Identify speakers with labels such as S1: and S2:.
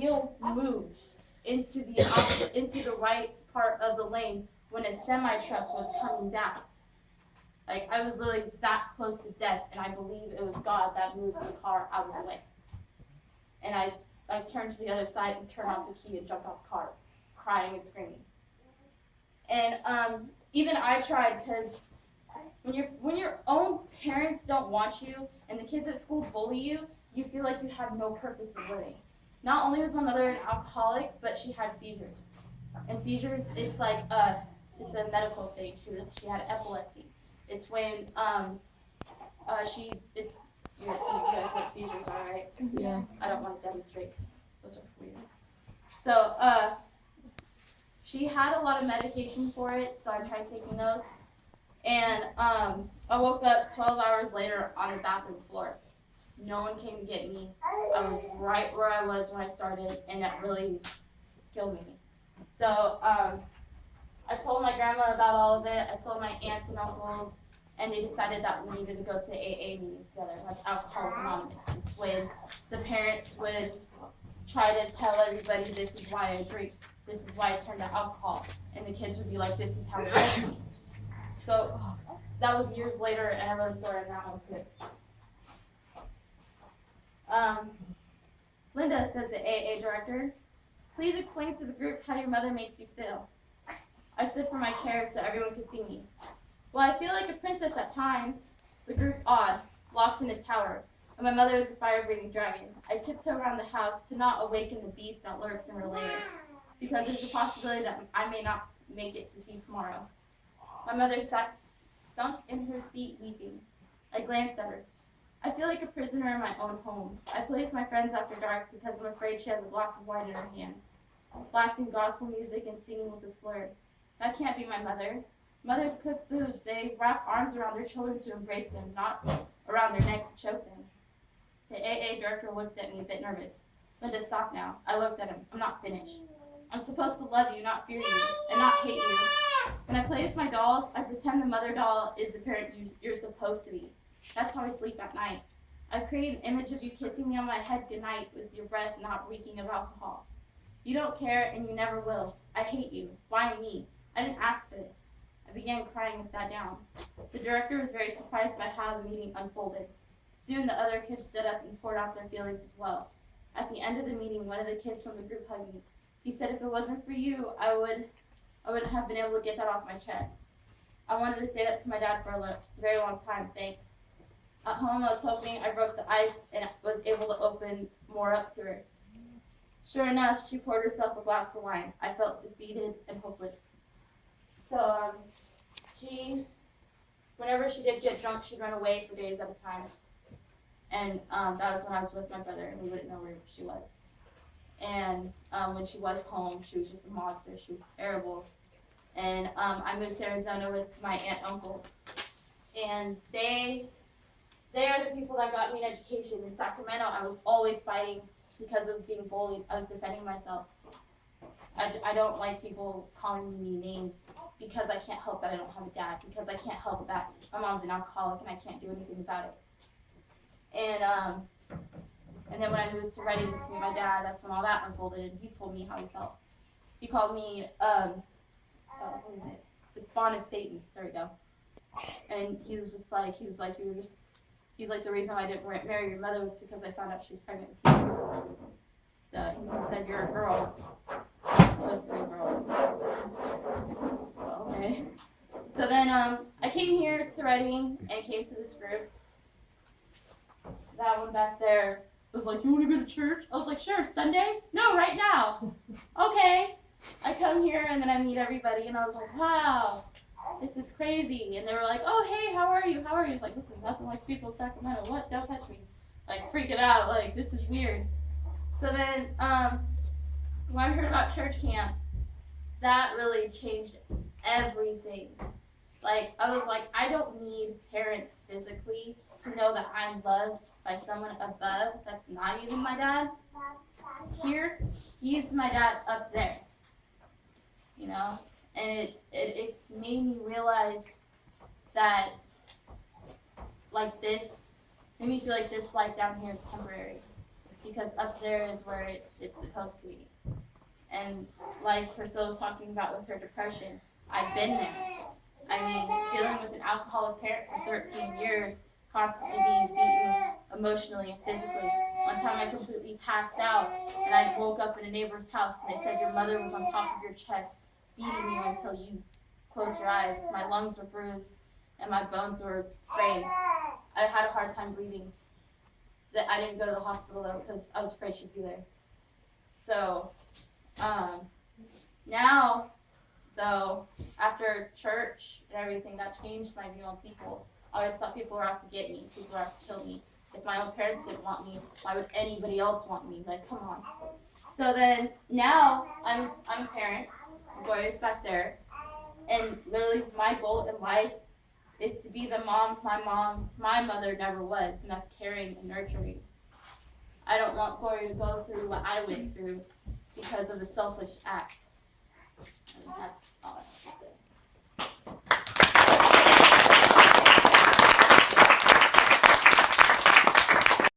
S1: wheel moved into the right part of the lane when a semi-truck was coming down. Like, I was literally that close to death, and I believe it was God that moved the car out of the way. And I turned to the other side and turned off the key and jumped off the car, crying and screaming. And even I tried, because when your own parents don't want you and the kids at school bully you, you feel like you have no purpose in living. Not only was my mother an alcoholic, but she had seizures. And seizures, it's like it's a medical thing. She had epilepsy. It's when you guys know what seizures are, right?
S2: Yeah.
S1: I don't want to demonstrate because those are weird. So she had a lot of medication for it, so I tried taking those. And I woke up 12 hours later on the bathroom floor. No one came to get me. I was right where I was when I started, and that really killed me. So I told my grandma about all of it. I told my aunts and uncles, and they decided that we needed to go to AA meetings together. That's Alcoholics Anonymous. It's when the parents would try to tell everybody, this is why I drink. This is why I turned to alcohol. And the kids would be like, this is how it helps me. So that was years later, and I wrote a story on that one too. Linda, says the AA director, please explain to the group how your mother makes you feel. I stood from my chair so everyone could see me. Well, I feel like a princess at times, the group awed, locked in a tower, and my mother is a fire-breathing dragon. I tiptoe around the house to not awaken the beast that lurks in her lair, because there's a possibility that I may not make it to see tomorrow. My mother sat sunk in her seat weeping. I glanced at her. I feel like a prisoner in my own home. I play with my friends after dark because I'm afraid she has a glass of wine in her hands, blasting gospel music and singing with a slur. That can't be my mother. Mothers cook food. They wrap arms around their children to embrace them, not around their neck to choke them. The AA director looked at me a bit nervous. Linda, stop now. I looked at him. I'm not finished. I'm supposed to love you, not fear you, and not hate you. When I play with my dolls, I pretend the mother doll is the parent you're supposed to be. That's how I sleep at night. I create an image of you kissing me on my head goodnight with your breath not reeking of alcohol. You don't care, and you never will. I hate you. Why me? I didn't ask for this. I began crying and sat down. The director was very surprised by how the meeting unfolded. Soon the other kids stood up and poured out their feelings as well. At the end of the meeting, one of the kids from the group hugged me. He said, if it wasn't for you, I wouldn't have been able to get that off my chest. I wanted to say that to my dad for a very long time, thanks. At home, I was hoping I broke the ice and was able to open more up to her. Sure enough, she poured herself a glass of wine. I felt defeated and hopeless. So, whenever she did get drunk, she'd run away for days at a time. And that was when I was with my brother, and we wouldn't know where she was. And when she was home, she was just a monster. She was terrible. And I moved to Arizona with my aunt and uncle. And they are the people that got me an education. In Sacramento, I was always fighting because I was being bullied. I was defending myself. I don't like people calling me names because I can't help that I don't have a dad, because I can't help that my mom's an alcoholic and I can't do anything about it. And then when I moved to Redding to meet my dad, that's when all that unfolded, and he told me how he felt. He called me, what is it? The spawn of Satan. There we go. And he was like, he's like, the reason why I didn't marry your mother was because I found out she was pregnant with you. So he said, you're a girl. You're supposed to be a girl. Well, okay. So then I came here to Redding and came to this group. That one back there was like, you want to go to church? I was like, sure, Sunday? No, right now. Okay. I come here and then I meet everybody and I was like, wow, this is crazy. And they were like, oh, hey, how are you? How are you? It's like, this is nothing like people in Sacramento. What? Don't touch me. Like, freaking out. Like, this is weird. So then when I heard about church camp, that really changed everything. Like, I was like, I don't need parents physically to know that I'm loved by someone above that's not even my dad. Here, he's my dad up there. You know? And it made me realize that, like, this made me feel like this life down here is temporary. because up there is where it's supposed to be. And like Priscilla was talking about with her depression, I've been there. I mean, dealing with an alcoholic parent for 13 years, constantly being beaten emotionally and physically. One time I completely passed out, and I woke up in a neighbor's house, and they said your mother was on top of your chest, beating you until you closed your eyes. My lungs were bruised, and my bones were sprained. I had a hard time breathing. That I didn't go to the hospital though because I was afraid she'd be there. So now, though, after church and everything, that changed my view on people. I always thought people were out to get me, people were out to kill me. If my own parents didn't want me, why would anybody else want me? Like, come on. So then now I'm a parent. My boy is back there, and literally my goal in life is to be the mom my mother never was, and that's caring and nurturing. I don't want Glory to go through what I went through because of a selfish act. And that's all I have to say.